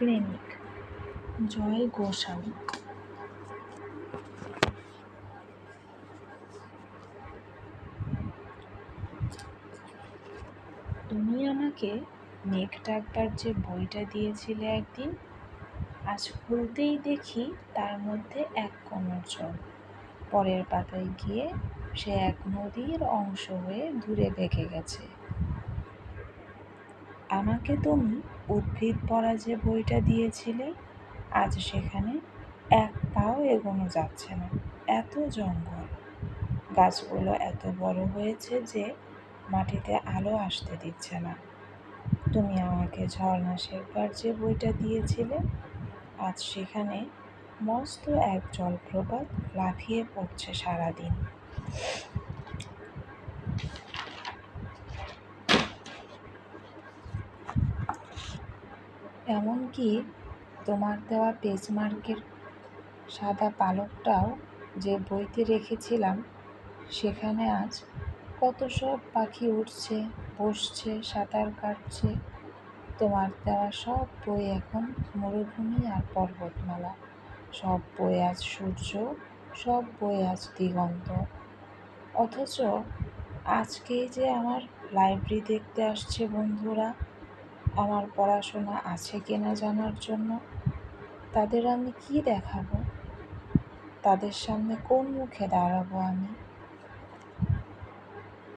প্রেমিক। জয় গোস্বামী। তুমি আমাকে মেঘ ডাকবার যে বইটা দিয়েছিলে একদিন, আজ খুলতেই দেখি তার মধ্যে এক কোমর জল। পরের পাতায় গিয়ে সে এক নদীর অংশ হয়ে দূরে ভেসে গেছে। আমাকে তুমি উদ্ভিদ পড়া যে বইটা দিয়েছিলে, আজ সেখানে এক পাও এগোনো যাচ্ছে না। এত জঙ্গল, গাছগুলো এত বড় হয়েছে যে মাটিতে আলো আসতে দিচ্ছে না। তুমি আমাকে ঝর্ণা শেখবার যে বইটা দিয়েছিলে, আজ সেখানে মস্ত এক জলপ্রপাত লাফিয়ে পড়ছে সারাদিন। এমনকি তোমার দেওয়া পেজমার্কের সাদা পালকটাও যে বইতে রেখেছিলাম, সেখানে আজ কত সব পাখি উঠছে, বসছে, সাঁতার কাটছে। তোমার দেওয়া সব বই এখন মরুভূমি আর পর্বতমালা, সব বই আজ সূর্য, সব বই আজ দিগন্ত। অথচ আজকেই যে আমার লাইব্রেরি দেখতে আসছে বন্ধুরা, আমার পড়াশোনা আছে কিনা জানার জন্য। তাদের আমি কি দেখাবো? তাদের সামনে কোন মুখে দাঁড়াবো আমি?